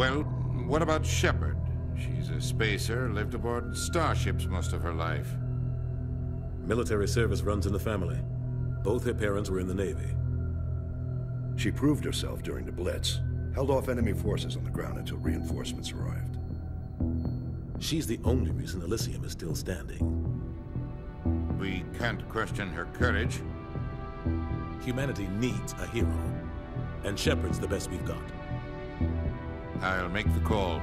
Well, what about Shepard? She's a spacer, lived aboard starships most of her life. Military service runs in the family. Both her parents were in the Navy. She proved herself during the Blitz, held off enemy forces on the ground until reinforcements arrived. She's the only reason Elysium is still standing. We can't question her courage. Humanity needs a hero, and Shepard's the best we've got. I'll make the call.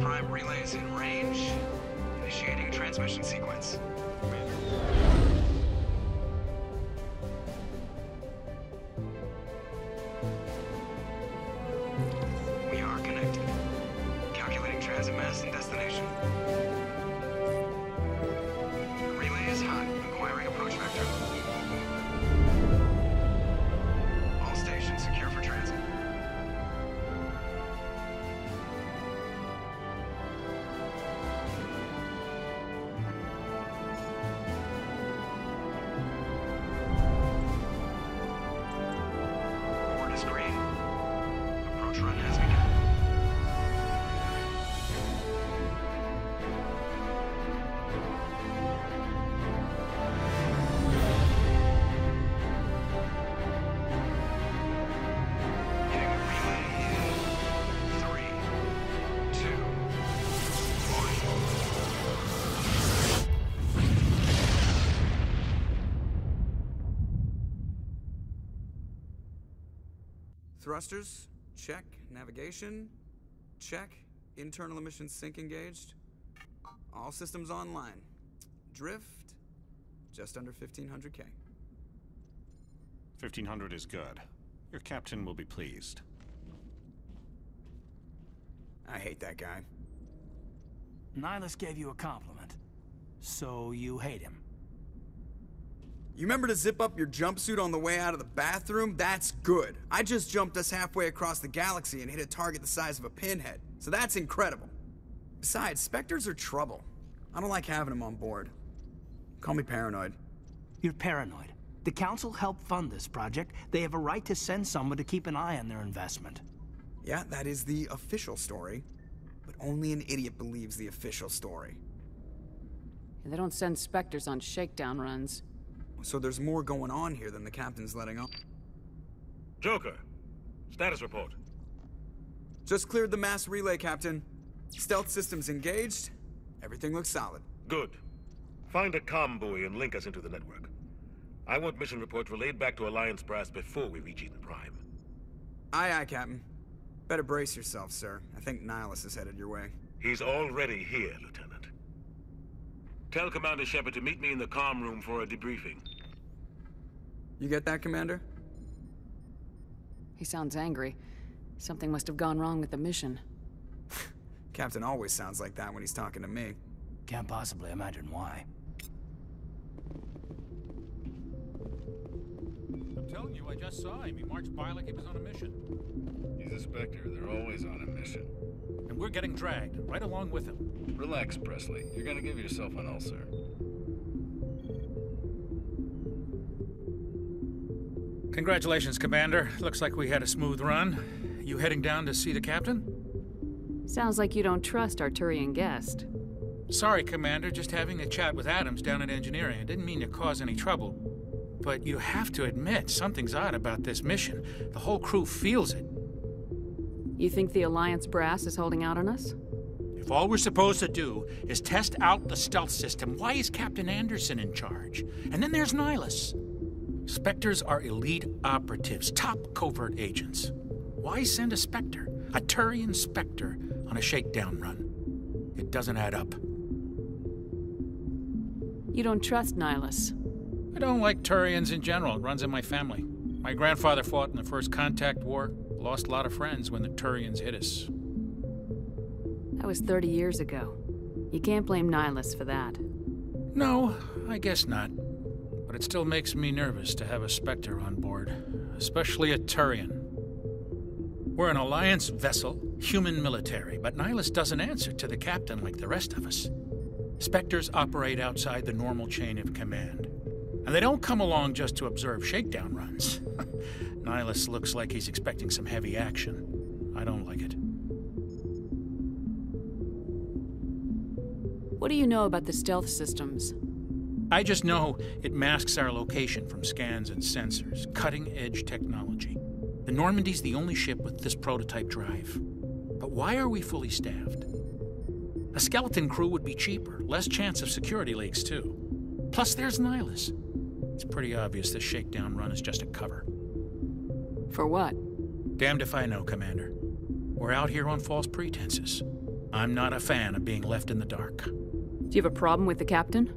Prime relay is in range. Initiating a transmission sequence. We are connected. Calculating transit mass and destination. Relay is hot. Acquiring approach vector. All stations secure for transit. Run has begun. Hitting the relay in 3, 2, 1. Thrusters? Check. Navigation? Check. Internal emissions sync engaged. All systems online. Drift? Just under 1,500K. 1,500 is good. Your captain will be pleased. I hate that guy. Nihilus gave you a compliment. So you hate him. You remember to zip up your jumpsuit on the way out of the bathroom? That's good. I just jumped us halfway across the galaxy and hit a target the size of a pinhead. So that's incredible. Besides, Spectres are trouble. I don't like having them on board. Call me paranoid. You're paranoid. The Council helped fund this project. They have a right to send someone to keep an eye on their investment. Yeah, that is the official story. But only an idiot believes the official story. They don't send Spectres on shakedown runs. So there's more going on here than the captain's letting on. Joker, status report. Just cleared the mass relay, Captain. Stealth systems engaged. Everything looks solid. Good. Find a comm buoy and link us into the network. I want mission reports relayed back to Alliance Brass before we reach Eden Prime. Aye, aye, Captain. Better brace yourself, sir. I think Nihilus is headed your way. He's already here, Lieutenant. Tell Commander Shepard to meet me in the comm room for a debriefing. You get that, Commander? He sounds angry. Something must have gone wrong with the mission. Captain always sounds like that when he's talking to me. Can't possibly imagine why. I'm telling you, I just saw him. He marched by like he was on a mission. He's a Spectre. They're always on a mission. And we're getting dragged, right along with him. Relax, Presley. You're gonna give yourself an ulcer. Congratulations, Commander. Looks like we had a smooth run. You heading down to see the captain? Sounds like you don't trust our Turian guest. Sorry, Commander. Just having a chat with Adams down at engineering. I didn't mean to cause any trouble. But you have to admit, something's odd about this mission. The whole crew feels it. You think the Alliance brass is holding out on us? If all we're supposed to do is test out the stealth system, why is Captain Anderson in charge? And then there's Nihilus. Spectres are elite operatives, top covert agents. Why send a Spectre, a Turian Spectre, on a shakedown run? It doesn't add up. You don't trust Nihilus. I don't like Turians in general. It runs in my family. My grandfather fought in the First Contact War. Lost a lot of friends when the Turians hit us. That was 30 years ago. You can't blame Nihilus for that. No, I guess not. But it still makes me nervous to have a Spectre on board, especially a Turian. We're an Alliance vessel, human military, but Nihilus doesn't answer to the captain like the rest of us. Spectres operate outside the normal chain of command. And they don't come along just to observe shakedown runs. Nihilus looks like he's expecting some heavy action. I don't like it. What do you know about the stealth systems? I just know it masks our location from scans and sensors. Cutting-edge technology. The Normandy's the only ship with this prototype drive. But why are we fully staffed? A skeleton crew would be cheaper, less chance of security leaks, too. Plus, there's Nihilus. It's pretty obvious this shakedown run is just a cover. For what? Damned if I know, Commander. We're out here on false pretenses. I'm not a fan of being left in the dark. Do you have a problem with the captain?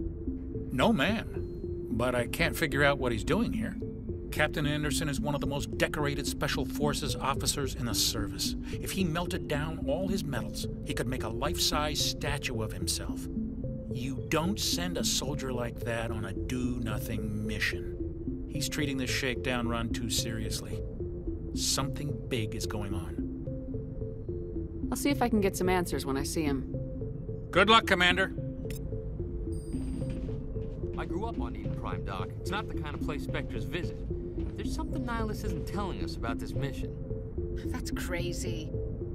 No, ma'am. But I can't figure out what he's doing here. Captain Anderson is one of the most decorated Special Forces officers in the service. If he melted down all his medals, he could make a life-size statue of himself. You don't send a soldier like that on a do-nothing mission. He's treating this shakedown run too seriously. Something big is going on. I'll see if I can get some answers when I see him. Good luck, Commander. I grew up on Eden Prime, Doc. It's not the kind of place Spectres visit. There's something Nihilus isn't telling us about this mission. That's crazy.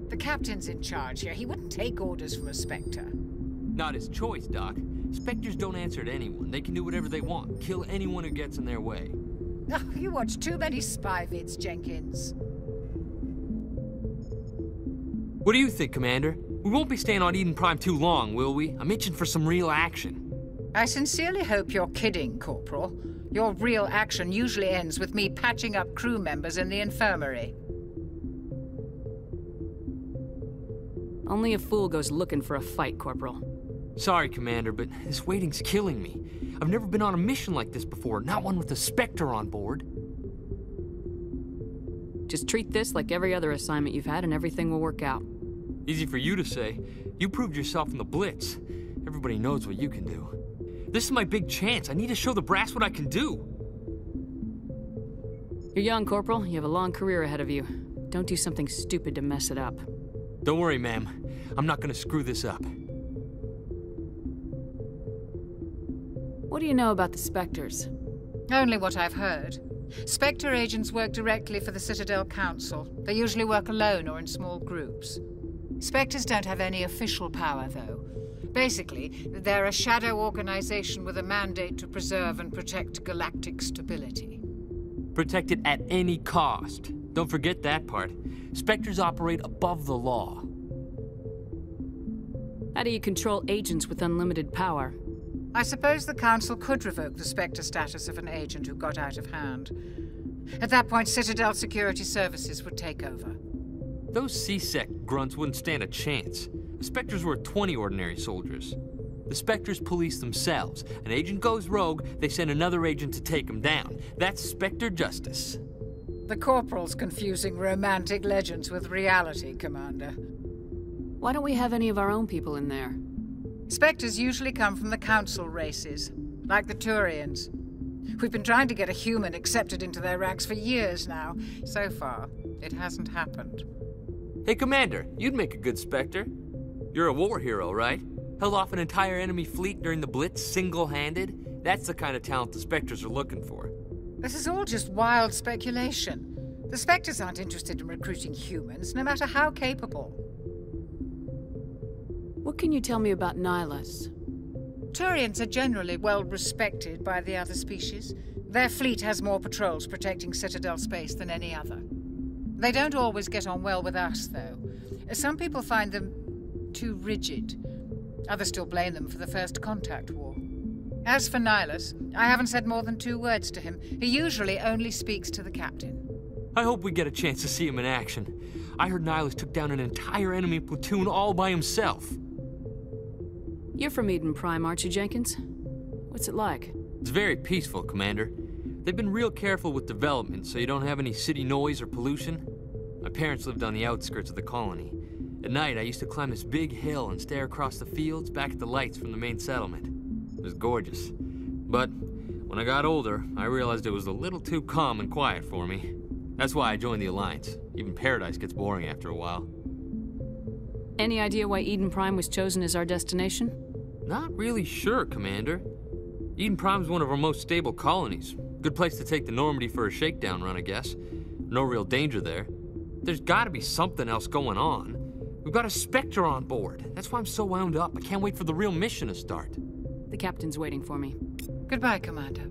The captain's in charge here. He wouldn't take orders from a Spectre. Not his choice, Doc. Spectres don't answer to anyone. They can do whatever they want. Kill anyone who gets in their way. Oh, you watch too many spy vids, Jenkins. What do you think, Commander? We won't be staying on Eden Prime too long, will we? I'm itching for some real action. I sincerely hope you're kidding, Corporal. Your real action usually ends with me patching up crew members in the infirmary. Only a fool goes looking for a fight, Corporal. Sorry, Commander, but this waiting's killing me. I've never been on a mission like this before, not one with a Spectre on board. Just treat this like every other assignment you've had and everything will work out. Easy for you to say. You proved yourself in the Blitz. Everybody knows what you can do. This is my big chance. I need to show the brass what I can do. You're young, Corporal. You have a long career ahead of you. Don't do something stupid to mess it up. Don't worry, ma'am. I'm not gonna screw this up. What do you know about the Spectres? Only what I've heard. Spectre agents work directly for the Citadel Council. They usually work alone or in small groups. Spectres don't have any official power, though. Basically, they're a shadow organization with a mandate to preserve and protect galactic stability. Protect it at any cost. Don't forget that part. Spectres operate above the law. How do you control agents with unlimited power? I suppose the Council could revoke the Spectre status of an agent who got out of hand. At that point, Citadel Security Services would take over. Those C-Sec grunts wouldn't stand a chance. The Spectres were 20 ordinary soldiers. The Spectres police themselves. An agent goes rogue, they send another agent to take him down. That's Spectre justice. The Corporal's confusing romantic legends with reality, Commander. Why don't we have any of our own people in there? Spectres usually come from the Council races, like the Turians. We've been trying to get a human accepted into their ranks for years now. So far, it hasn't happened. Hey, Commander, you'd make a good Spectre. You're a war hero, right? Held off an entire enemy fleet during the Blitz single-handed? That's the kind of talent the Spectres are looking for. This is all just wild speculation. The Spectres aren't interested in recruiting humans, no matter how capable. What can you tell me about Nihilus? Turians are generally well respected by the other species. Their fleet has more patrols protecting Citadel space than any other. They don't always get on well with us, though. Some people find them too rigid. Others still blame them for the First Contact War. As for Nihilus, I haven't said more than 2 words to him. He usually only speaks to the captain. I hope we get a chance to see him in action. I heard Nihilus took down an entire enemy platoon all by himself. You're from Eden Prime, aren't you, Jenkins? What's it like? It's very peaceful, Commander. They've been real careful with development so you don't have any city noise or pollution. My parents lived on the outskirts of the colony. At night, I used to climb this big hill and stare across the fields back at the lights from the main settlement. It was gorgeous. But when I got older, I realized it was a little too calm and quiet for me. That's why I joined the Alliance. Even Paradise gets boring after a while. Any idea why Eden Prime was chosen as our destination? Not really sure, Commander. Eden Prime's one of our most stable colonies. Good place to take the Normandy for a shakedown run, I guess. No real danger there. There's gotta be something else going on. We've got a Spectre on board. That's why I'm so wound up. I can't wait for the real mission to start. The captain's waiting for me. Goodbye, Commander.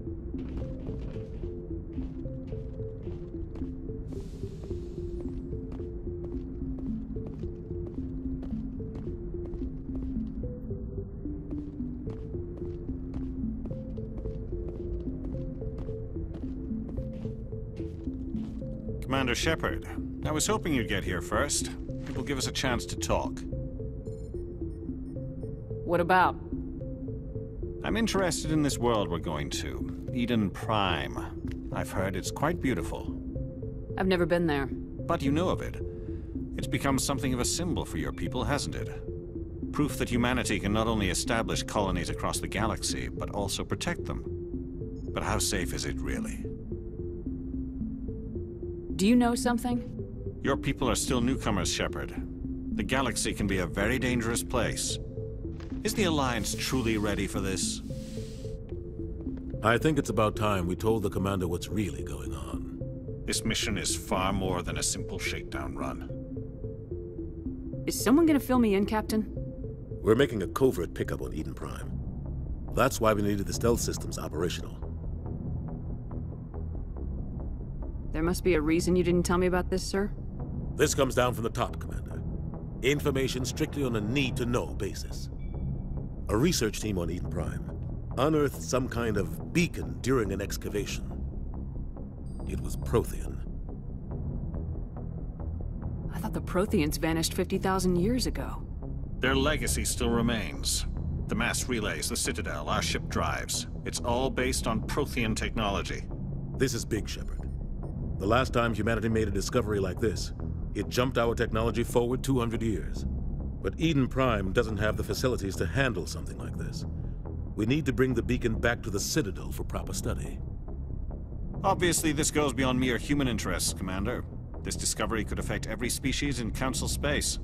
Commander Shepard, I was hoping you'd get here first. It will give us a chance to talk. What about? I'm interested in this world we're going to, Eden Prime. I've heard it's quite beautiful. I've never been there. But you know of it. It's become something of a symbol for your people, hasn't it? Proof that humanity can not only establish colonies across the galaxy, but also protect them. But how safe is it, really? Do you know something? Your people are still newcomers, Shepard. The galaxy can be a very dangerous place. Is the Alliance truly ready for this? I think it's about time we told the Commander what's really going on. This mission is far more than a simple shakedown run. Is someone gonna fill me in, Captain? We're making a covert pickup on Eden Prime. That's why we needed the stealth systems operational. There must be a reason you didn't tell me about this, sir? This comes down from the top, Commander. Information strictly on a need-to-know basis. A research team on Eden Prime unearthed some kind of beacon during an excavation. It was Prothean. I thought the Protheans vanished 50,000 years ago. Their legacy still remains. The mass relays, the Citadel, our ship drives. It's all based on Prothean technology. This is big, Shepard. The last time humanity made a discovery like this, it jumped our technology forward 200 years. But Eden Prime doesn't have the facilities to handle something like this. We need to bring the beacon back to the Citadel for proper study. Obviously, this goes beyond mere human interests, Commander. This discovery could affect every species in Council space.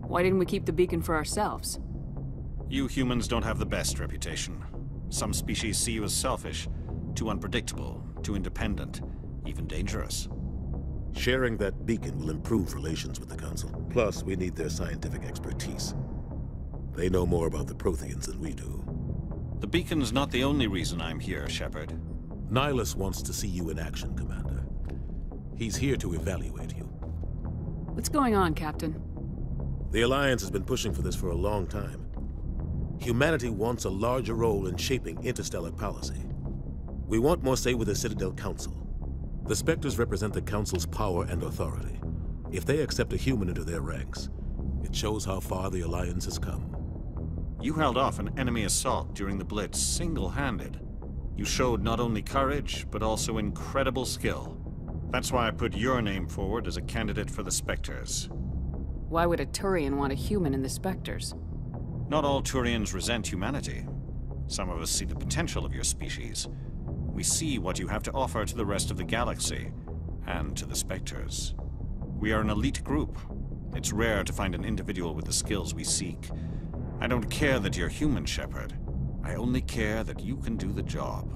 Why didn't we keep the beacon for ourselves? You humans don't have the best reputation. Some species see you as selfish, too unpredictable, too independent, even dangerous. Sharing that beacon will improve relations with the Council. Plus, we need their scientific expertise. They know more about the Protheans than we do. The beacon's not the only reason I'm here, Shepard. Nihilus wants to see you in action, Commander. He's here to evaluate you. What's going on, Captain? The Alliance has been pushing for this for a long time. Humanity wants a larger role in shaping interstellar policy. We want more say with the Citadel Council. The Spectres represent the Council's power and authority. If they accept a human into their ranks, it shows how far the Alliance has come. You held off an enemy assault during the Blitz single-handed. You showed not only courage, but also incredible skill. That's why I put your name forward as a candidate for the Spectres. Why would a Turian want a human in the Spectres? Not all Turians resent humanity. Some of us see the potential of your species. We see what you have to offer to the rest of the galaxy, and to the Spectres. We are an elite group. It's rare to find an individual with the skills we seek. I don't care that you're human, Shepard. I only care that you can do the job.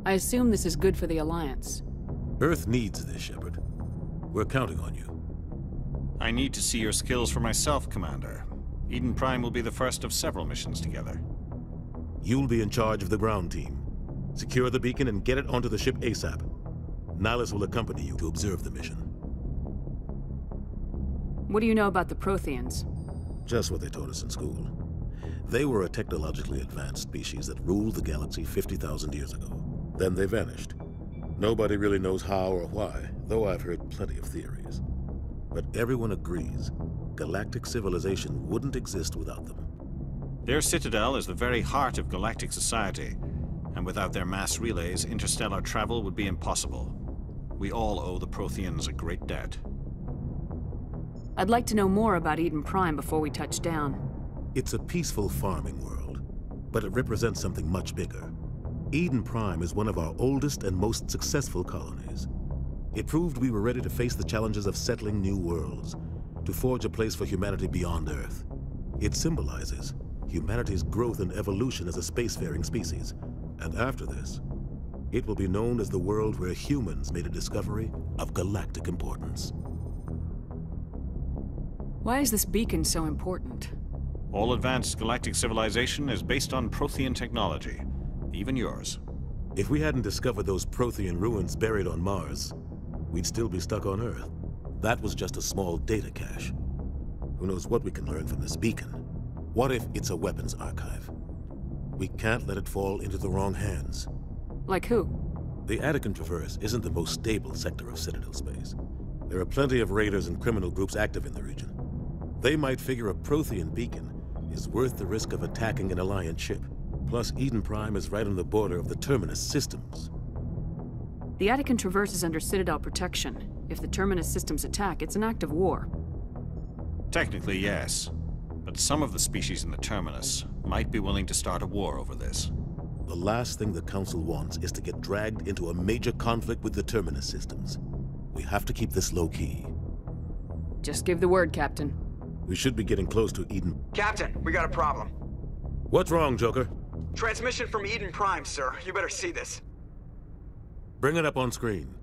I assume this is good for the Alliance. Earth needs this, Shepard. We're counting on you. I need to see your skills for myself, Commander. Eden Prime will be the first of several missions together. You'll be in charge of the ground team. Secure the beacon and get it onto the ship ASAP. Nihilus will accompany you to observe the mission. What do you know about the Protheans? Just what they taught us in school. They were a technologically advanced species that ruled the galaxy 50,000 years ago. Then they vanished. Nobody really knows how or why, though I've heard plenty of theories. But everyone agrees galactic civilization wouldn't exist without them. Their citadel is the very heart of galactic society, and without their mass relays, interstellar travel would be impossible. We all owe the Protheans a great debt. I'd like to know more about Eden Prime before we touch down. It's a peaceful farming world, but it represents something much bigger. Eden Prime is one of our oldest and most successful colonies. It proved we were ready to face the challenges of settling new worlds, to forge a place for humanity beyond Earth. It symbolizes humanity's growth and evolution as a spacefaring species. And after this, it will be known as the world where humans made a discovery of galactic importance. Why is this beacon so important? All advanced galactic civilization is based on Prothean technology, even yours. If we hadn't discovered those Prothean ruins buried on Mars, we'd still be stuck on Earth. That was just a small data cache. Who knows what we can learn from this beacon? What if it's a weapons archive? We can't let it fall into the wrong hands. Like who? The Attican Traverse isn't the most stable sector of Citadel space. There are plenty of raiders and criminal groups active in the region. They might figure a Prothean beacon is worth the risk of attacking an Alliance ship. Plus, Eden Prime is right on the border of the Terminus systems. The Attican Traverse is under Citadel protection. If the Terminus systems attack, it's an act of war. Technically, yes. But some of the species in the Terminus might be willing to start a war over this. The last thing the Council wants is to get dragged into a major conflict with the Terminus systems. We have to keep this low-key. Just give the word, Captain. We should be getting close to Eden. Captain, we got a problem. What's wrong, Joker? Transmission from Eden Prime, sir. You better see this. Bring it up on screen.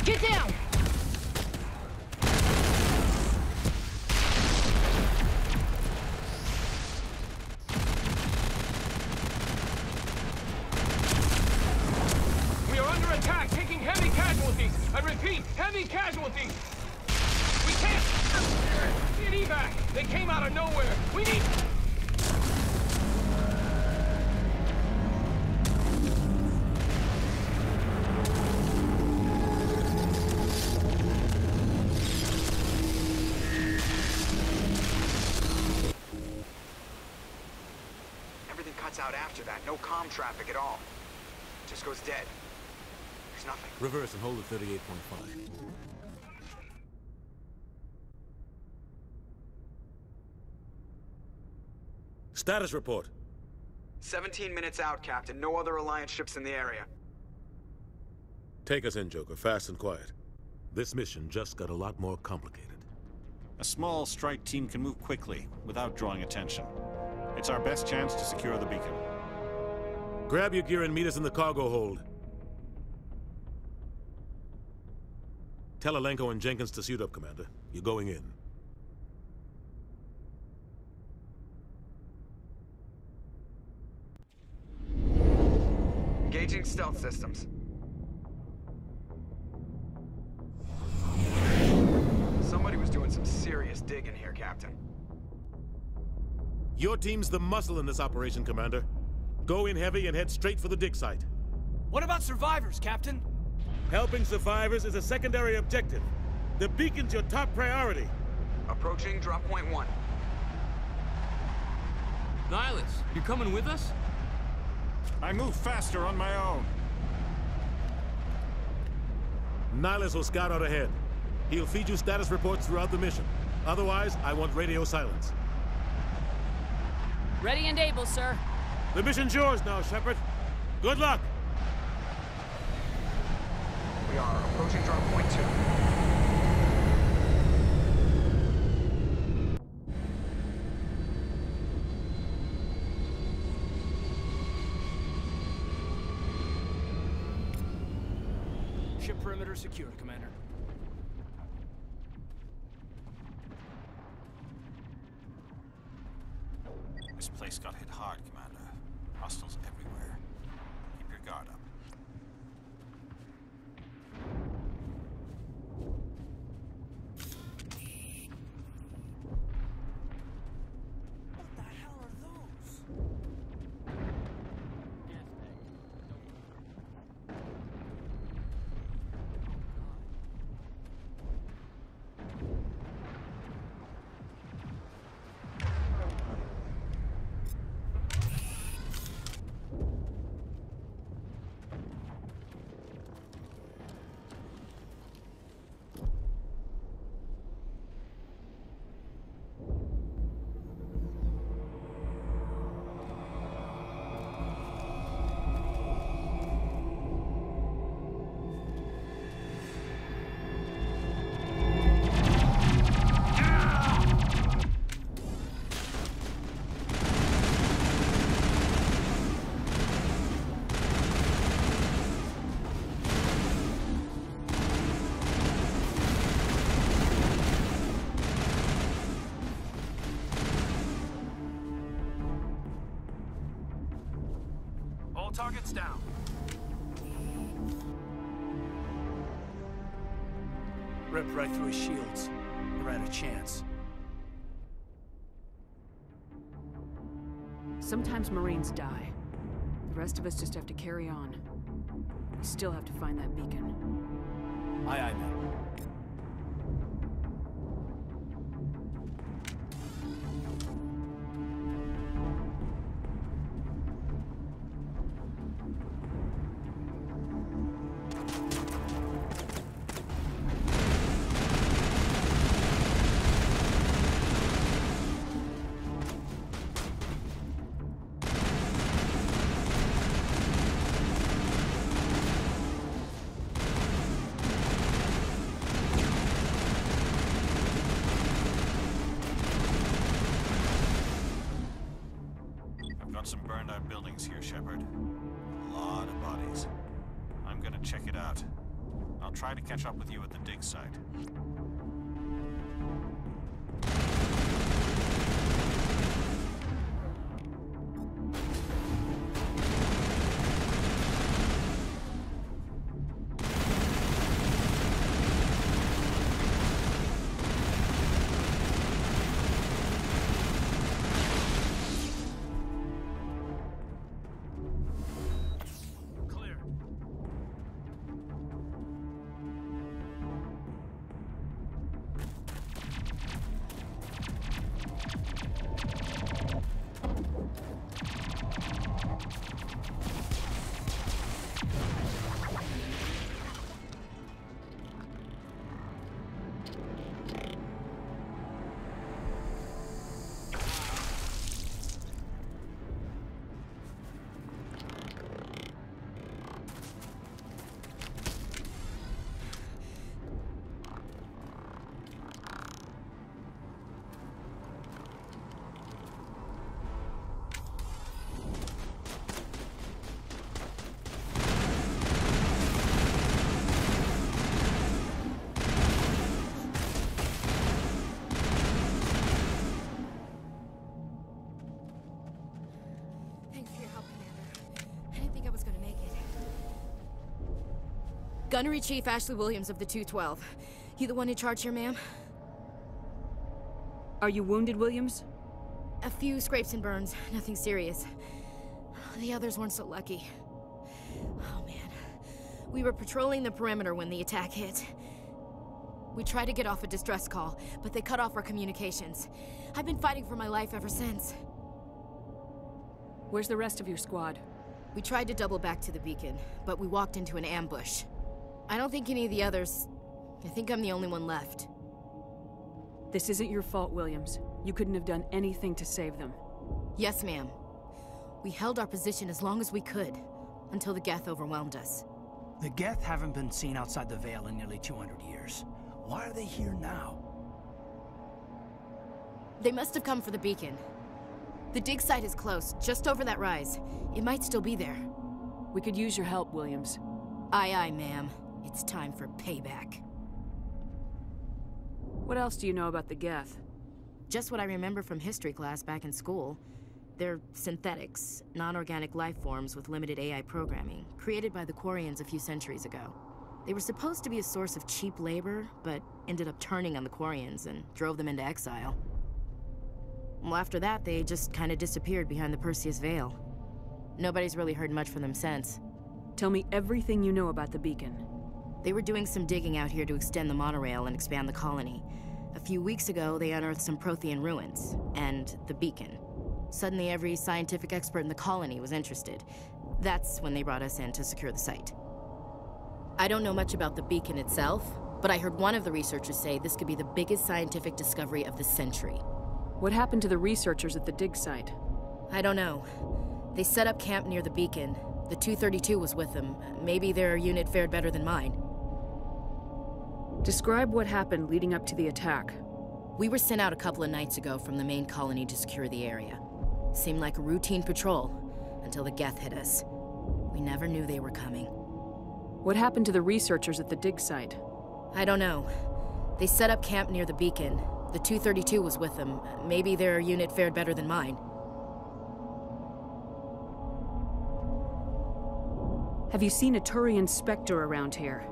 Get down! We are under attack, taking heavy casualties. I repeat, heavy casualties. We can't get evac. They came out of nowhere. We need... Everything cuts out after that. No comm traffic at all. Just goes dead. There's nothing. Reverse and hold at 38.5. Status report. 17 minutes out, Captain. No other Alliance ships in the area. Take us in, Joker, fast and quiet. This mission just got a lot more complicated. A small strike team can move quickly, without drawing attention. It's our best chance to secure the beacon. Grab your gear and meet us in the cargo hold. Tell Alenko and Jenkins to suit up, Commander. You're going in. Engaging stealth systems. Somebody was doing some serious digging here, Captain. Your team's the muscle in this operation, Commander. Go in heavy and head straight for the dig site. What about survivors, Captain? Helping survivors is a secondary objective. The beacon's your top priority. Approaching drop point 1. Nihilus, you coming with us? I move faster on my own. Nihilus will scout out ahead. He'll feed you status reports throughout the mission. Otherwise, I want radio silence. Ready and able, sir. The mission's yours now, Shepard. Good luck! We are approaching drop point 2. Ship perimeter secure, Commander. This place got hit hard, Commander. Hostiles everywhere. Keep your guard up. What the hell are those? down. Ripped right through his shields. Never had a chance. Sometimes Marines die. The rest of us just have to carry on. We still have to find that beacon. Aye, aye, ma'am. Got some burned out buildings here, Shepard. A lot of bodies. I'm gonna check it out. I'll try to catch up with you at the dig site. Gunnery Chief Ashley Williams of the 212. You the one in charge here, ma'am? Are you wounded, Williams? A few scrapes and burns, nothing serious. The others weren't so lucky. Oh man. We were patrolling the perimeter when the attack hit. We tried to get off a distress call, but they cut off our communications. I've been fighting for my life ever since. Where's the rest of your squad? We tried to double back to the beacon, but we walked into an ambush. I don't think any of the others... I think I'm the only one left. This isn't your fault, Williams. You couldn't have done anything to save them. Yes, ma'am. We held our position as long as we could, until the Geth overwhelmed us. The Geth haven't been seen outside the Veil in nearly 200 years. Why are they here now? They must have come for the beacon. The dig site is close, just over that rise. It might still be there. We could use your help, Williams. Aye, aye, ma'am. It's time for payback. What else do you know about the Geth? Just what I remember from history class back in school. They're synthetics, non-organic life forms with limited AI programming, created by the Quarians a few centuries ago. They were supposed to be a source of cheap labor, but ended up turning on the Quarians and drove them into exile. Well, after that, they just kind of disappeared behind the Perseus Veil. Nobody's really heard much from them since. Tell me everything you know about the beacon. They were doing some digging out here to extend the monorail and expand the colony. A few weeks ago, they unearthed some Prothean ruins, and the beacon. Suddenly, every scientific expert in the colony was interested. That's when they brought us in to secure the site. I don't know much about the beacon itself, but I heard one of the researchers say this could be the biggest scientific discovery of the century. What happened to the researchers at the dig site? I don't know. They set up camp near the beacon. The 232 was with them. Maybe their unit fared better than mine. Describe what happened leading up to the attack. We were sent out a couple of nights ago from the main colony to secure the area. Seemed like a routine patrol, until the Geth hit us. We never knew they were coming. What happened to the researchers at the dig site? I don't know. They set up camp near the beacon. The 232 was with them. Maybe their unit fared better than mine. Have you seen a Turian Spectre around here?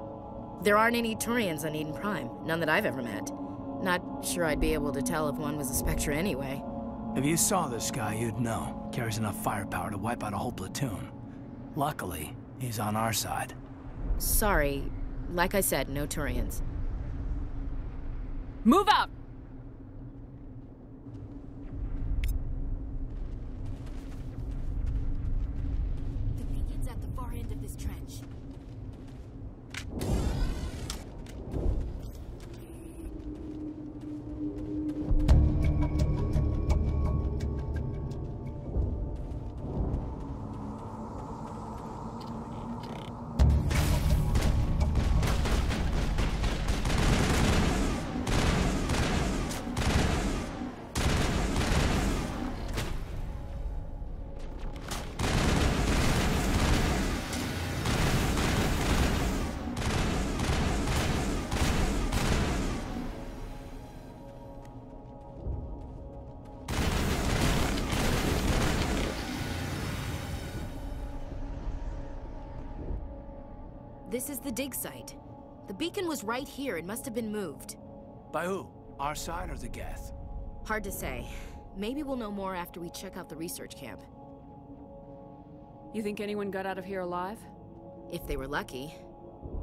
There aren't any Turians on Eden Prime. None that I've ever met. Not sure I'd be able to tell if one was a Spectre anyway. If you saw this guy, you'd know. Carries enough firepower to wipe out a whole platoon. Luckily, he's on our side. Sorry. Like I said, no Turians. Move out! The beacon's at the far end of this trench. This is the dig site. The beacon was right here. It must have been moved. By who? Our side or the Geth? Hard to say. Maybe we'll know more after we check out the research camp. You think anyone got out of here alive? If they were lucky.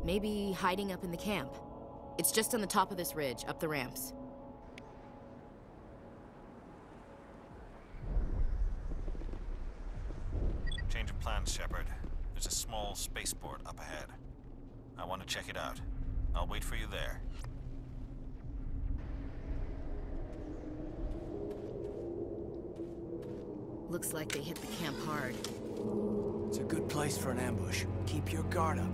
Maybe hiding up in the camp. It's just on the top of this ridge, up the ramps. Change of plans, Shepard. There's a small spaceport up ahead. I want to check it out. I'll wait for you there. Looks like they hit the camp hard. It's a good place for an ambush. Keep your guard up.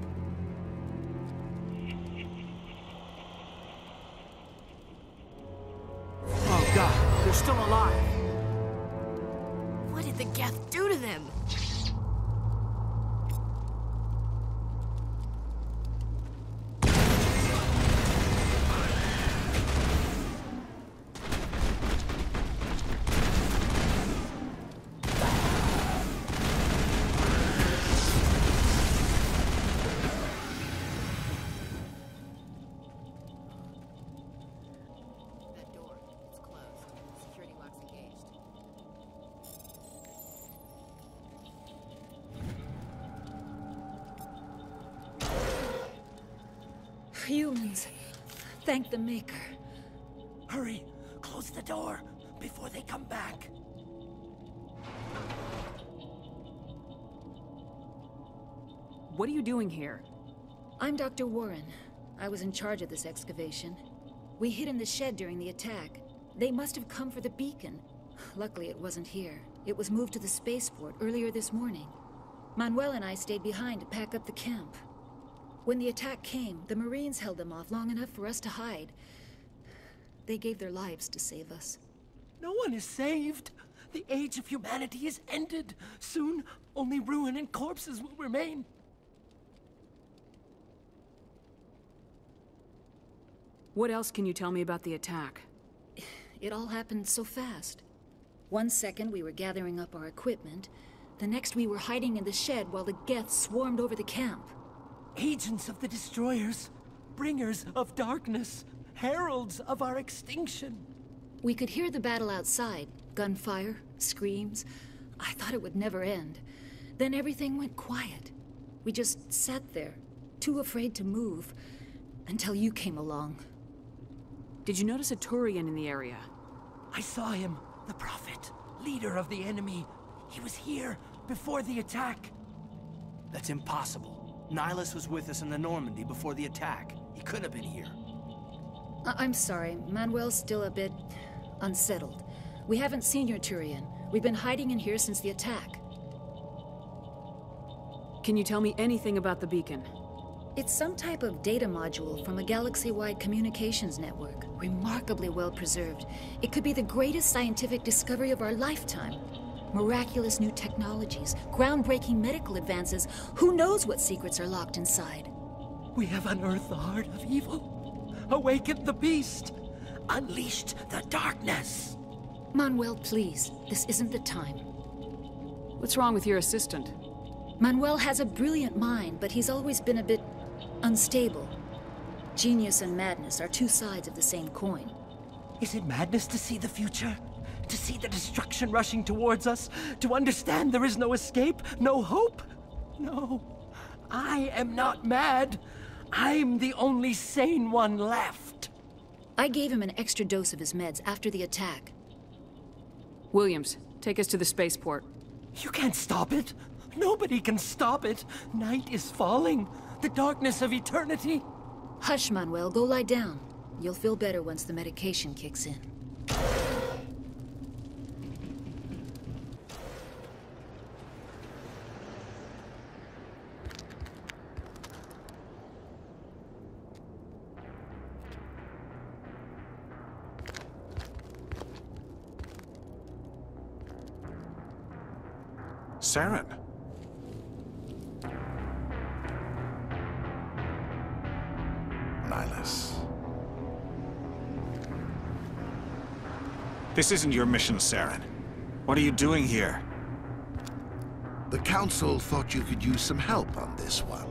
Oh God, they're still alive. What did the Geth do to them? Humans. Thank the Maker. Hurry! Close the door before they come back. What are you doing here? I'm Dr. Warren. I was in charge of this excavation. We hid in the shed during the attack. They must have come for the beacon. Luckily, it wasn't here. It was moved to the spaceport earlier this morning. Manuel and I stayed behind to pack up the camp. When the attack came, the Marines held them off long enough for us to hide. They gave their lives to save us. No one is saved. The age of humanity is ended. Soon, only ruin and corpses will remain. What else can you tell me about the attack? It all happened so fast. 1 second we were gathering up our equipment. The next we were hiding in the shed while the Geth swarmed over the camp. Agents of the Destroyers, bringers of darkness, heralds of our extinction. We could hear the battle outside. Gunfire, screams. I thought it would never end. Then everything went quiet. We just sat there, too afraid to move, until you came along. Did you notice a Turian in the area? I saw him, the Prophet, leader of the enemy. He was here before the attack. That's impossible. Nihilus was with us in the Normandy before the attack. He couldn't have been here. I'm sorry. Manuel's still a bit unsettled. We haven't seen your Turian. We've been hiding in here since the attack. Can you tell me anything about the beacon? It's some type of data module from a galaxy-wide communications network. Remarkably well preserved. It could be the greatest scientific discovery of our lifetime. Miraculous new technologies, groundbreaking medical advances. Who knows what secrets are locked inside? We have unearthed the heart of evil, awakened the beast, unleashed the darkness. Manuel, please. This isn't the time. What's wrong with your assistant? Manuel has a brilliant mind, but he's always been a bit unstable. Genius and madness are two sides of the same coin. Is it madness to see the future? To see the destruction rushing towards us? To understand there is no escape? No hope? No. I am not mad. I'm the only sane one left. I gave him an extra dose of his meds after the attack. Williams, take us to the spaceport. You can't stop it. Nobody can stop it. Night is falling. The darkness of eternity. Hush, Manuel. Go lie down. You'll feel better once the medication kicks in. Saren. Nihilus. This isn't your mission, Saren. What are you doing here? The Council thought you could use some help on this one.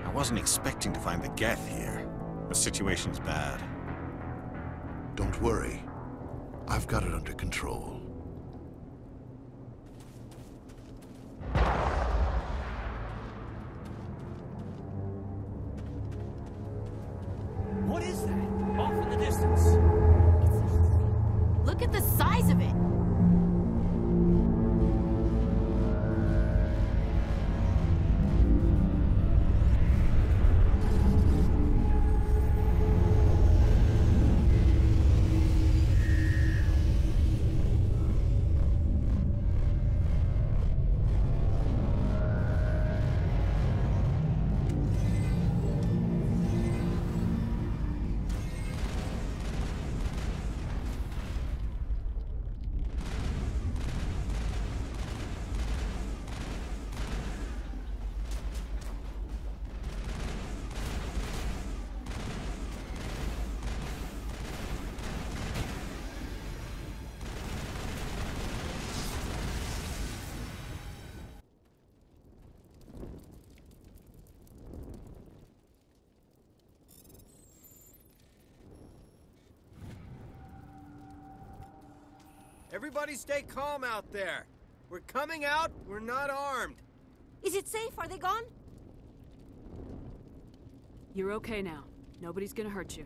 I wasn't expecting to find the Geth here. The situation's bad. Don't worry. I've got it under control. What is that? Off in the distance. Look at the size of it. Everybody stay calm out there. We're coming out, we're not armed. Is it safe? Are they gone? You're okay now. Nobody's gonna hurt you.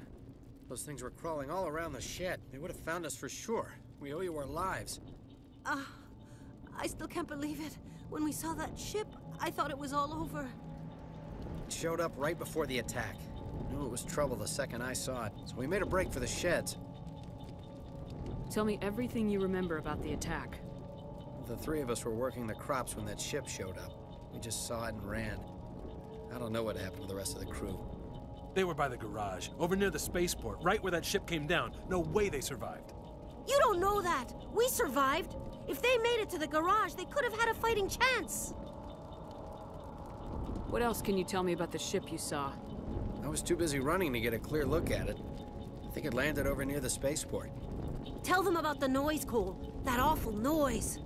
Those things were crawling all around the shed. They would have found us for sure. We owe you our lives. I still can't believe it. When we saw that ship, I thought it was all over. It showed up right before the attack. Knew it was trouble the second I saw it, so we made a break for the sheds. Tell me everything you remember about the attack. The three of us were working the crops when that ship showed up. We just saw it and ran. I don't know what happened to the rest of the crew. They were by the garage, over near the spaceport, right where that ship came down. No way they survived. You don't know that. We survived. If they made it to the garage, they could have had a fighting chance. What else can you tell me about the ship you saw? I was too busy running to get a clear look at it. I think it landed over near the spaceport. Tell them about the noise, Cole. That awful noise.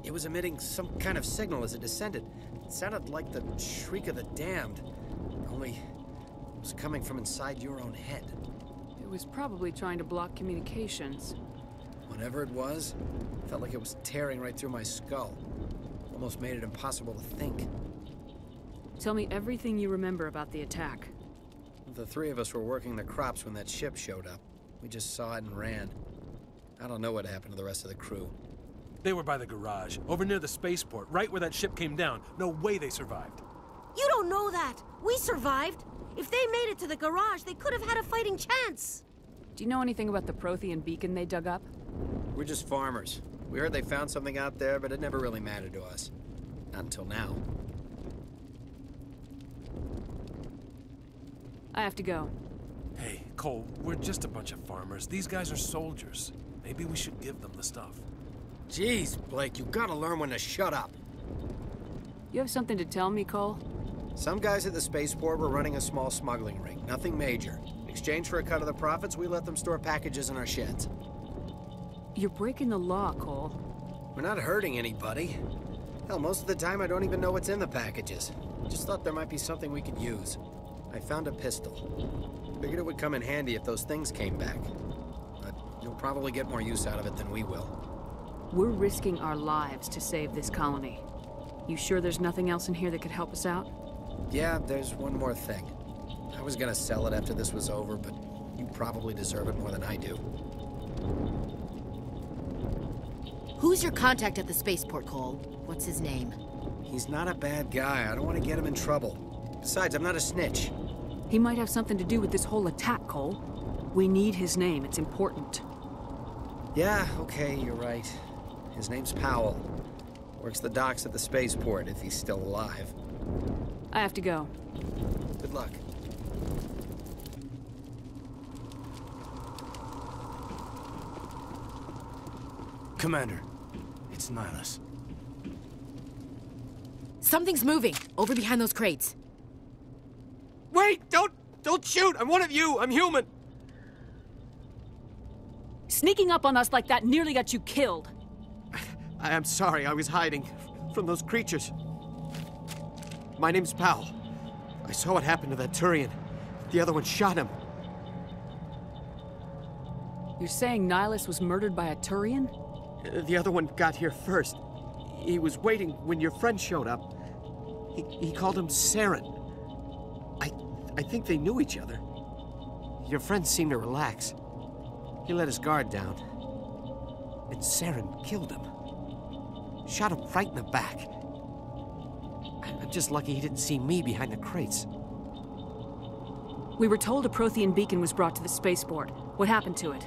It was emitting some kind of signal as it descended. It sounded like the shriek of the damned. Only it was coming from inside your own head. It was probably trying to block communications. Whatever it was, it felt like it was tearing right through my skull. Almost made it impossible to think. Tell me everything you remember about the attack. The three of us were working the crops when that ship showed up. We just saw it and ran. I don't know what happened to the rest of the crew. They were by the garage, over near the spaceport, right where that ship came down. No way they survived. You don't know that. We survived. If they made it to the garage, they could have had a fighting chance. Do you know anything about the Prothean beacon they dug up? We're just farmers. We heard they found something out there, but it never really mattered to us. Not until now. I have to go. Hey, Cole, we're just a bunch of farmers. These guys are soldiers. Maybe we should give them the stuff. Jeez, Blake, you gotta learn when to shut up. You have something to tell me, Cole? Some guys at the spaceport were running a small smuggling ring, nothing major. In exchange for a cut of the profits, we let them store packages in our sheds. You're breaking the law, Cole. We're not hurting anybody. Hell, most of the time I don't even know what's in the packages. Just thought there might be something we could use. I found a pistol. Figured it would come in handy if those things came back. But you'll probably get more use out of it than we will. We're risking our lives to save this colony. You sure there's nothing else in here that could help us out? Yeah, there's one more thing. I was gonna sell it after this was over, but you probably deserve it more than I do. Who's your contact at the spaceport, Cole? What's his name? He's not a bad guy. I don't want to get him in trouble. Besides, I'm not a snitch. He might have something to do with this whole attack, Cole. We need his name. It's important. Yeah, okay, you're right. His name's Powell. Works the docks at the spaceport, if he's still alive. I have to go. Good luck. Commander, it's Nihilus. Something's moving, over behind those crates. Wait! Don't shoot! I'm one of you! I'm human! Sneaking up on us like that nearly got you killed. I am sorry, I was hiding from those creatures. My name's Powell. I saw what happened to that Turian. The other one shot him. You're saying Nihilus was murdered by a Turian? The other one got here first. He was waiting when your friend showed up. He called him Saren. I think they knew each other. Your friend seemed to relax. He let his guard down. And Saren killed him. Shot him right in the back. I'm just lucky he didn't see me behind the crates. We were told a Prothean beacon was brought to the spaceport. What happened to it?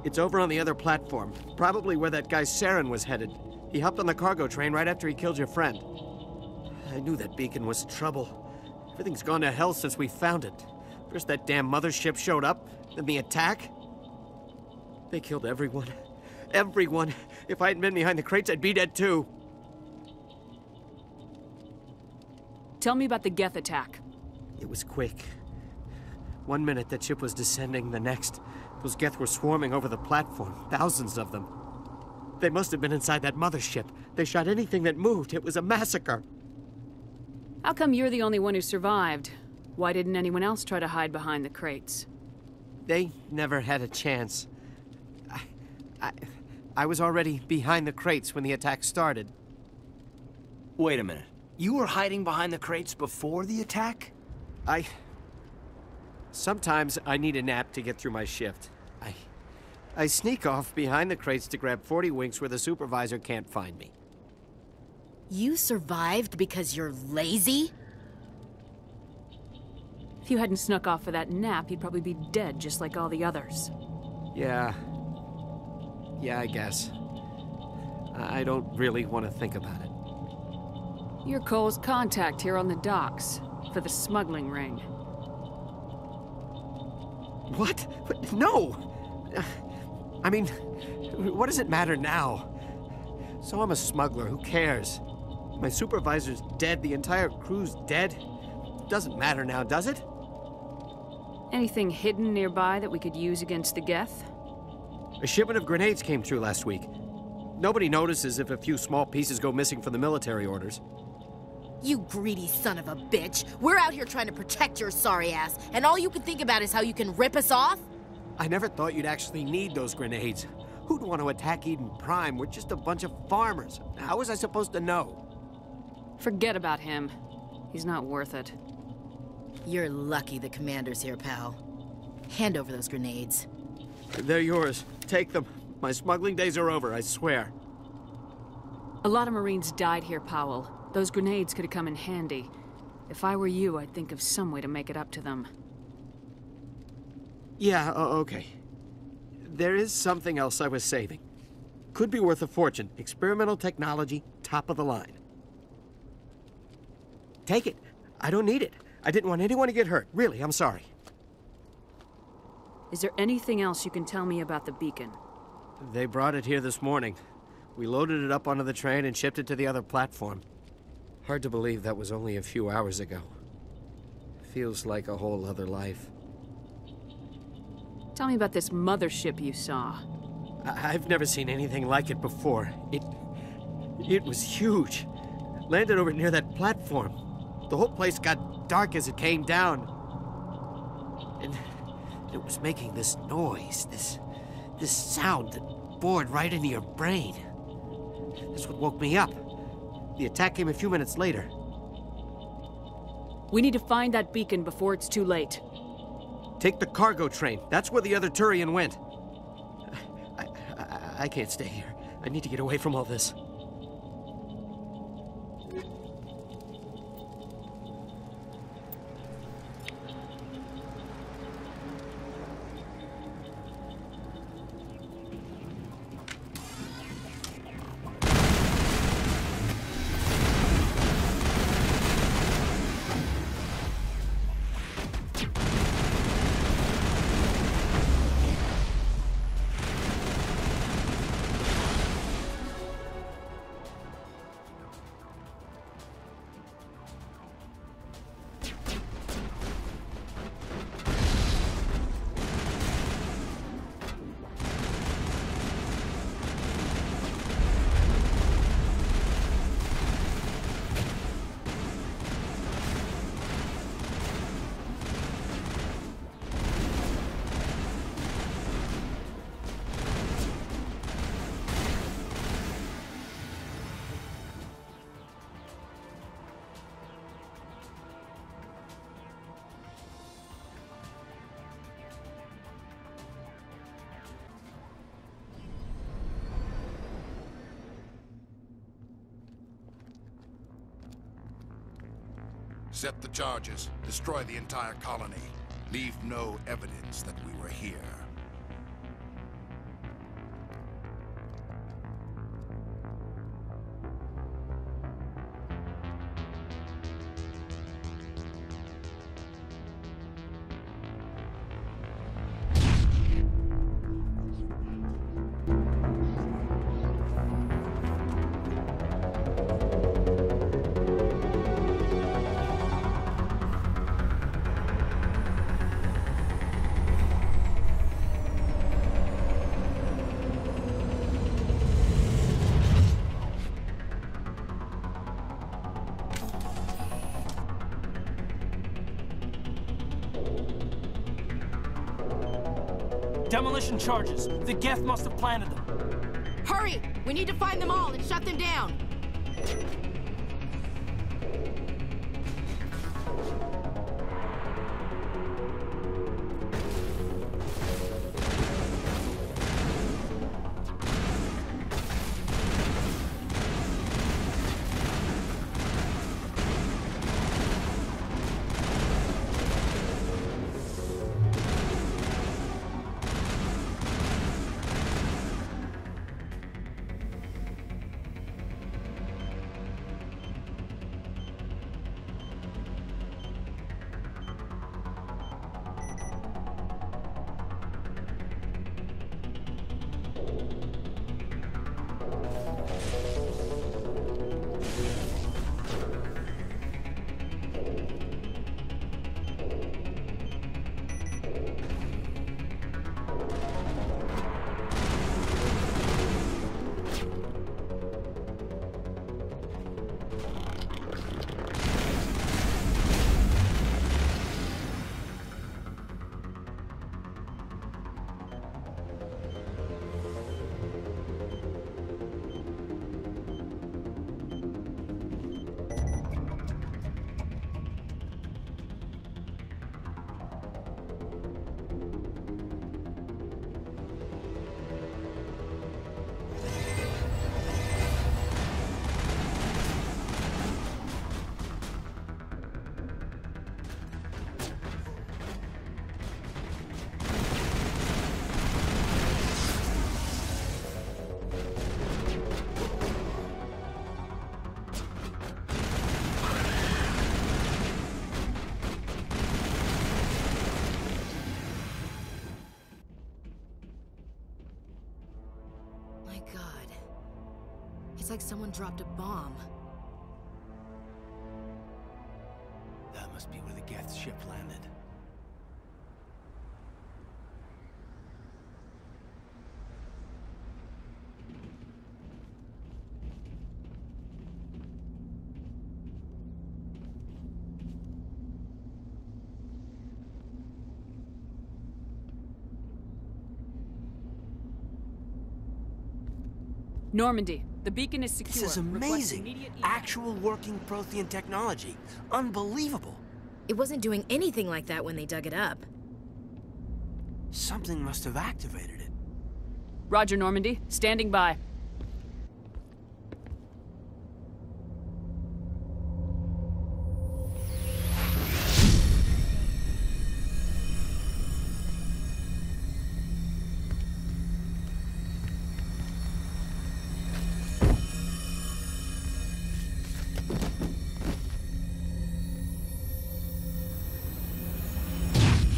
It's over on the other platform. Probably where that guy Saren was headed. He hopped on the cargo train right after he killed your friend. I knew that beacon was trouble. Everything's gone to hell since we found it. First that damn mothership showed up, then the attack. They killed everyone. Everyone. If I hadn't been behind the crates, I'd be dead too. Tell me about the Geth attack. It was quick. 1 minute that ship was descending, the next, those Geth were swarming over the platform. Thousands of them. They must have been inside that mothership. They shot anything that moved. It was a massacre. How come you're the only one who survived? Why didn't anyone else try to hide behind the crates? They never had a chance. I was already behind the crates when the attack started. Wait a minute. You were hiding behind the crates before the attack? Sometimes I need a nap to get through my shift. I sneak off behind the crates to grab 40 winks where the supervisor can't find me. You survived because you're lazy? If you hadn't snuck off for that nap, you'd probably be dead just like all the others. Yeah, I guess. I don't really want to think about it. You're Cole's contact here on the docks for the smuggling ring. What? No! I mean, what does it matter now? So I'm a smuggler, who cares? My supervisor's dead, the entire crew's dead. Doesn't matter now, does it? Anything hidden nearby that we could use against the Geth? A shipment of grenades came through last week. Nobody notices if a few small pieces go missing from the military orders. You greedy son of a bitch. We're out here trying to protect your sorry ass, and all you can think about is how you can rip us off? I never thought you'd actually need those grenades. Who'd want to attack Eden Prime? We're just a bunch of farmers. How was I supposed to know? Forget about him. He's not worth it. You're lucky the commander's here, pal. Hand over those grenades. They're yours. Take them. My smuggling days are over, I swear. A lot of Marines died here, Powell. Those grenades could have come in handy. If I were you, I'd think of some way to make it up to them. Yeah, okay. There is something else I was saving. Could be worth a fortune. Experimental technology, top of the line. Take it. I don't need it. I didn't want anyone to get hurt. Really, I'm sorry. Is there anything else you can tell me about the beacon? They brought it here this morning. We loaded it up onto the train and shipped it to the other platform. Hard to believe that was only a few hours ago. Feels like a whole other life. Tell me about this mothership you saw. I've never seen anything like it before. It was huge. Landed over near that platform. The whole place got dark as it came down. And it was making this noise, this sound that bored right into your brain. That's what woke me up. The attack came a few minutes later. We need to find that beacon before it's too late. Take the cargo train. That's where the other Turian went. I can't stay here. I need to get away from all this. Set the charges. Destroy the entire colony. Leave no evidence that we were here. Demolition charges. The Geth must have planted them. Hurry! We need to find them all and shut them down. It's like someone dropped a bomb. That must be where the Geth ship landed. Normandy, the beacon is secure. This is amazing. Actual working Prothean technology. Unbelievable. It wasn't doing anything like that when they dug it up. Something must have activated it. Roger, Normandy. Standing by.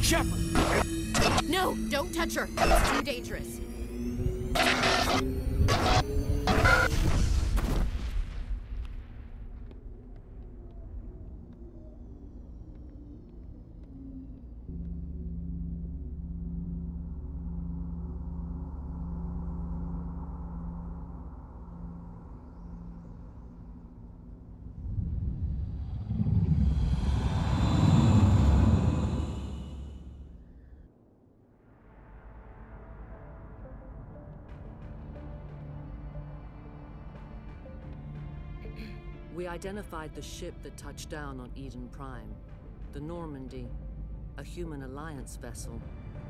Shepard! No, don't touch her. It's too dangerous. We identified the ship that touched down on Eden Prime. The Normandy, a human alliance vessel.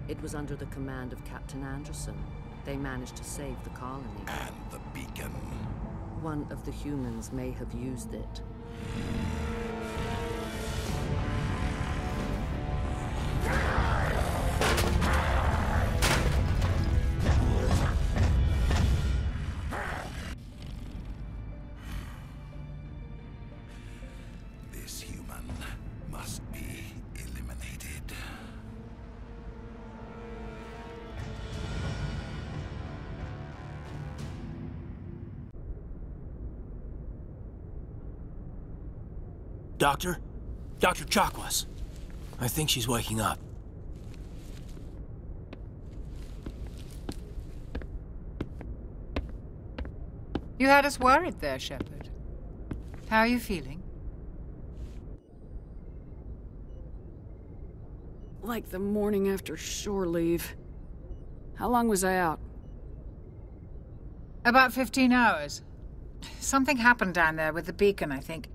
It was under the command of Captain Anderson. They managed to save the colony. And the beacon. One of the humans may have used it. This human must be eliminated. Doctor? Dr. Chakwas. I think she's waking up. You had us worried there, Shepard. How are you feeling? Like the morning after shore leave. How long was I out? About 15 hours. Something happened down there with the beacon, I think.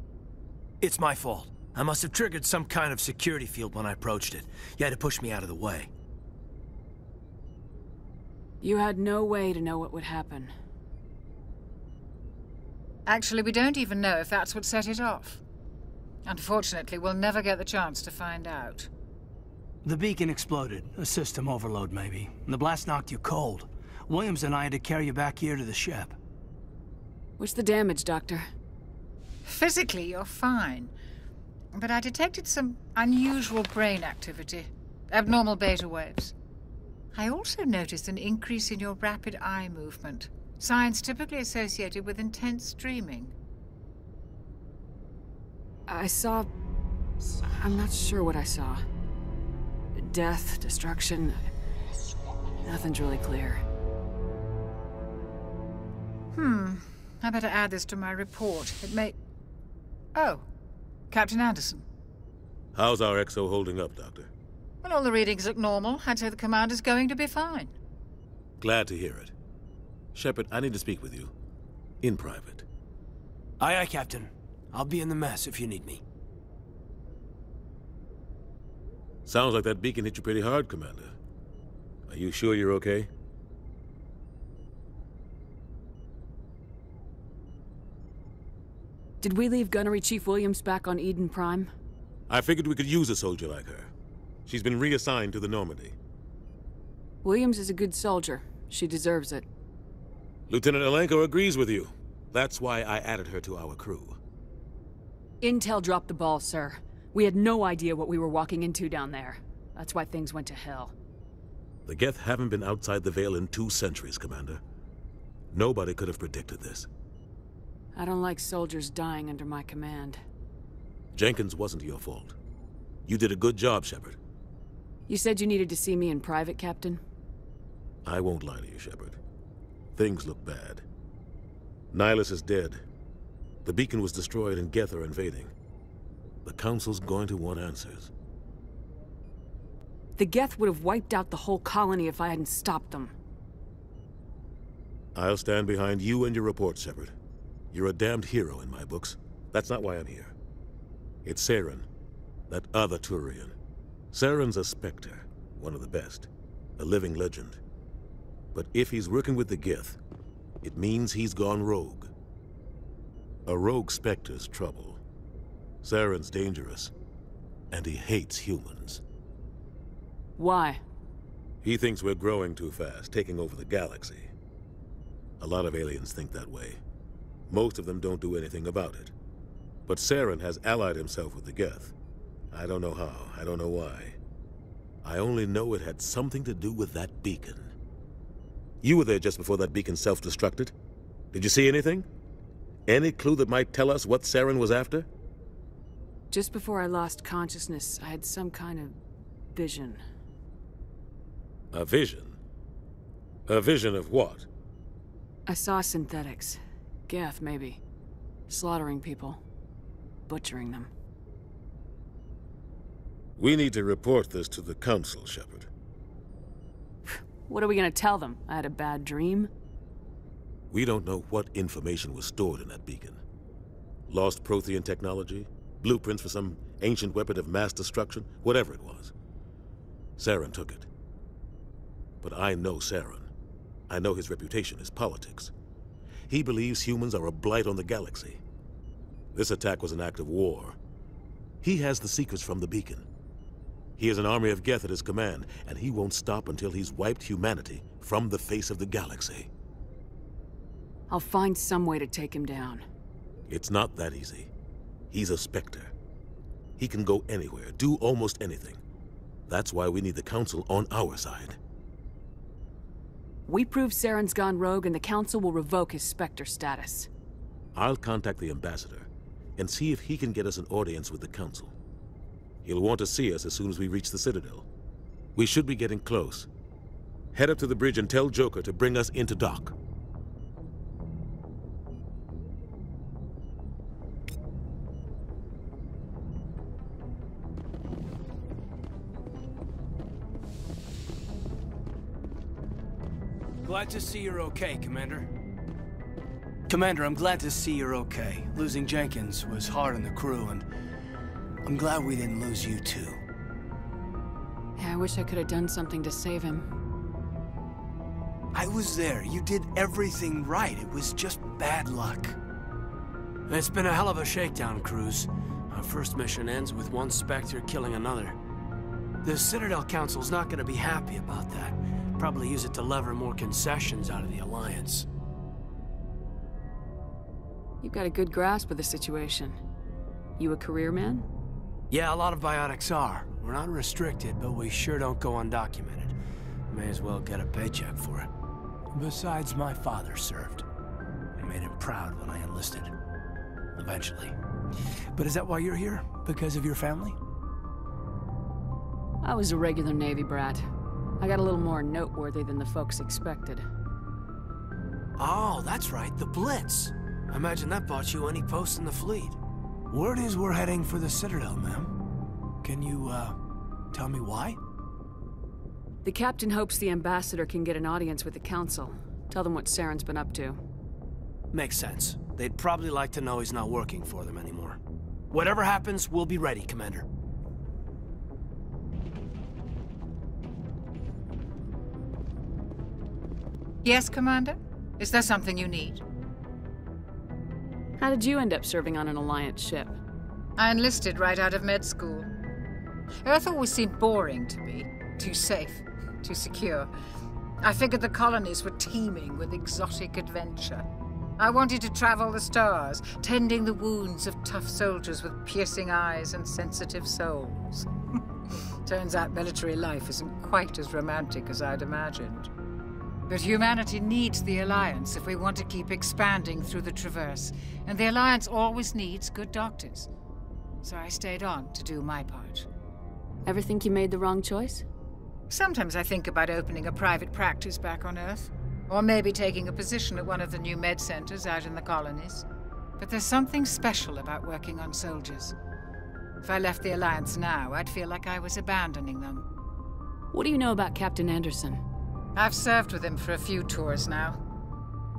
It's my fault. I must have triggered some kind of security field when I approached it. You had to push me out of the way. You had no way to know what would happen. Actually, we don't even know if that's what set it off. Unfortunately, we'll never get the chance to find out. The beacon exploded. A system overload, maybe. The blast knocked you cold. Williams and I had to carry you back here to the ship. What's the damage, Doctor? Physically, you're fine. But I detected some unusual brain activity. Abnormal beta waves. I also noticed an increase in your rapid eye movement. Signs typically associated with intense dreaming. I saw... I'm not sure what I saw. Death, destruction... Nothing's really clear. I better add this to my report. It may... Oh, Captain Anderson. How's our XO holding up, Doctor? Well, all the readings look normal. I'd say the commander's going to be fine. Glad to hear it. Shepard, I need to speak with you. In private. Aye, aye, Captain. I'll be in the mess if you need me. Sounds like that beacon hit you pretty hard, Commander. Are you sure you're okay? Did we leave Gunnery Chief Williams back on Eden Prime? I figured we could use a soldier like her. She's been reassigned to the Normandy. Williams is a good soldier. She deserves it. Lieutenant Alenko agrees with you. That's why I added her to our crew. Intel dropped the ball, sir. We had no idea what we were walking into down there. That's why things went to hell. The Geth haven't been outside the Veil in 2 centuries, Commander. Nobody could have predicted this. I don't like soldiers dying under my command. Jenkins wasn't your fault. You did a good job, Shepard. You said you needed to see me in private, Captain? I won't lie to you, Shepard. Things look bad. Nihilus is dead. The beacon was destroyed and Geth are invading. The Council's going to want answers. The Geth would have wiped out the whole colony if I hadn't stopped them. I'll stand behind you and your report, Shepard. You're a damned hero in my books. That's not why I'm here. It's Saren, that other Turian. Saren's a Spectre, one of the best, a living legend. But if he's working with the Gith, it means he's gone rogue. A rogue Spectre's trouble. Saren's dangerous, and he hates humans. Why? He thinks we're growing too fast, taking over the galaxy. A lot of aliens think that way. Most of them don't do anything about it. But Saren has allied himself with the Geth. I don't know how, I don't know why. I only know it had something to do with that beacon. You were there just before that beacon self-destructed. Did you see anything? Any clue that might tell us what Saren was after? Just before I lost consciousness, I had some kind of vision. A vision? A vision of what? I saw synthetics. Geth, maybe. Slaughtering people. Butchering them. We need to report this to the Council, Shepard. What are we gonna tell them? I had a bad dream? We don't know what information was stored in that beacon. Lost Prothean technology? Blueprints for some ancient weapon of mass destruction? Whatever it was. Saren took it. But I know Saren. I know his reputation is politics. He believes humans are a blight on the galaxy. This attack was an act of war. He has the secrets from the beacon. He has an army of Geth at his command, and he won't stop until he's wiped humanity from the face of the galaxy. I'll find some way to take him down. It's not that easy. He's a Spectre. He can go anywhere, do almost anything. That's why we need the Council on our side. We prove Saren's gone rogue and the Council will revoke his Spectre status. I'll contact the Ambassador and see if he can get us an audience with the Council. He'll want to see us as soon as we reach the Citadel. We should be getting close. Head up to the bridge and tell Joker to bring us into dock. Glad to see you're okay, Commander. Commander, I'm glad to see you're okay. Losing Jenkins was hard on the crew, and I'm glad we didn't lose you too. Yeah, I wish I could have done something to save him. I was there. You did everything right. It was just bad luck. It's been a hell of a shakedown, Cruz. Our first mission ends with one Spectre killing another. The Citadel Council's not gonna be happy about that. Probably use it to lever more concessions out of the Alliance. You've got a good grasp of the situation. You a career man? Yeah, a lot of biotics are. We're not restricted, but we sure don't go undocumented. May as well get a paycheck for it. Besides, my father served. I made him proud when I enlisted. Eventually. But is that why you're here? Because of your family? I was a regular Navy brat. I got a little more noteworthy than the folks expected. Oh, that's right, the Blitz. I imagine that bought you any post in the fleet. Word is we're heading for the Citadel, ma'am. Can you, tell me why? The captain hopes the Ambassador can get an audience with the Council. Tell them what Saren's been up to. Makes sense. They'd probably like to know he's not working for them anymore. Whatever happens, we'll be ready, Commander. Yes, Commander? Is there something you need? How did you end up serving on an Alliance ship? I enlisted right out of med school. Earth always seemed boring to me. Too safe, too secure. I figured the colonies were teeming with exotic adventure. I wanted to travel the stars, tending the wounds of tough soldiers with piercing eyes and sensitive souls. Turns out military life isn't quite as romantic as I'd imagined. But humanity needs the Alliance if we want to keep expanding through the Traverse, and the Alliance always needs good doctors. So I stayed on to do my part. Ever think you made the wrong choice? Sometimes I think about opening a private practice back on Earth, or maybe taking a position at one of the new med centers out in the colonies. But there's something special about working on soldiers. If I left the Alliance now, I'd feel like I was abandoning them. What do you know about Captain Anderson? I've served with him for a few tours now.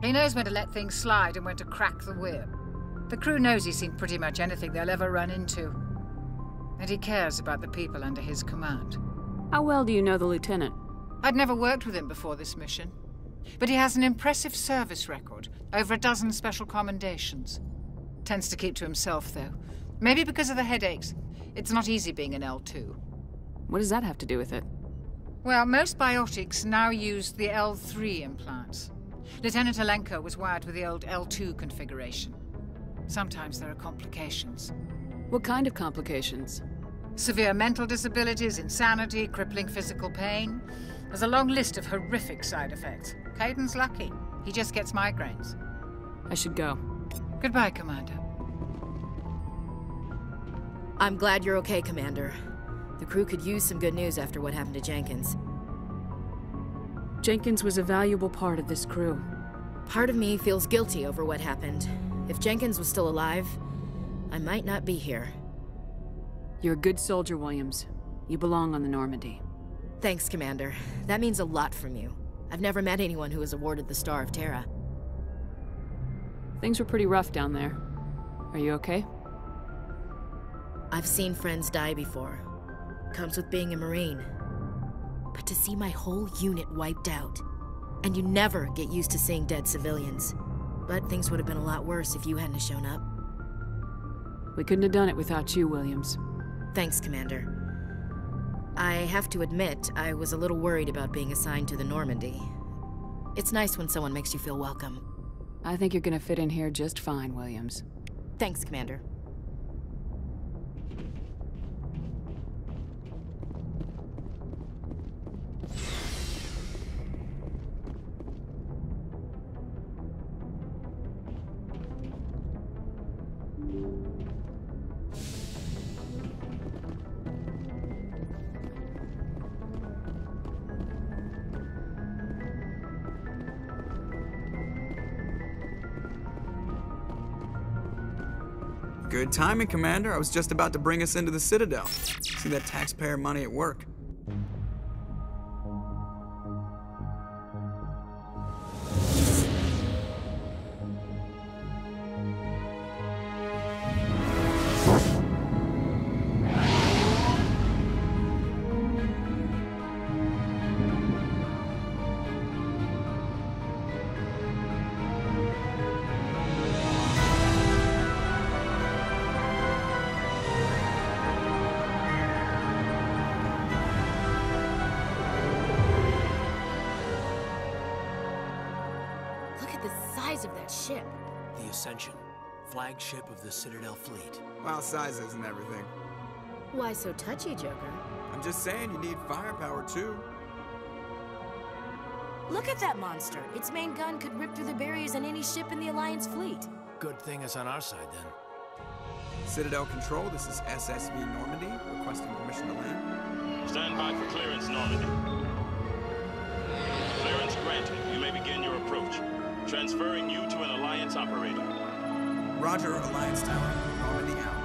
He knows when to let things slide and when to crack the whip. The crew knows he's seen pretty much anything they'll ever run into. And he cares about the people under his command. How well do you know the lieutenant? I'd never worked with him before this mission. But he has an impressive service record, over a dozen special commendations. Tends to keep to himself, though. Maybe because of the headaches. It's not easy being an L2. What does that have to do with it? Well, most biotics now use the L3 implants. Lieutenant Alenko was wired with the old L2 configuration. Sometimes there are complications. What kind of complications? Severe mental disabilities, insanity, crippling physical pain. There's a long list of horrific side effects. Caden's lucky. He just gets migraines. I should go. Goodbye, Commander. I'm glad you're okay, Commander. The crew could use some good news after what happened to Jenkins. Jenkins was a valuable part of this crew. Part of me feels guilty over what happened. If Jenkins was still alive, I might not be here. You're a good soldier, Williams. You belong on the Normandy. Thanks, Commander. That means a lot from you. I've never met anyone who was awarded the Star of Terra. Things were pretty rough down there. Are you okay? I've seen friends die before. Comes with being a Marine. But to see my whole unit wiped out, and you never get used to seeing dead civilians. But things would have been a lot worse if you hadn't shown up. We couldn't have done it without you, Williams. Thanks, Commander. I have to admit, I was a little worried about being assigned to the Normandy. It's nice when someone makes you feel welcome. I think you're gonna fit in here just fine, Williams. Thanks, Commander. Good timing, Commander. I was just about to bring us into the Citadel. See that taxpayer money at work. Of that ship. The Ascension, flagship of the Citadel fleet. Well, size isn't everything. Why so touchy, Joker? I'm just saying you need firepower, too. Look at that monster. Its main gun could rip through the barriers in any ship in the Alliance fleet. Good thing it's on our side, then. Citadel Control, this is SSV Normandy, requesting permission to land. Stand by for clearance, Normandy. Clearance granted. You may begin your approach. Transferring you to an Alliance operator. Roger, Alliance Tower. Normandy out.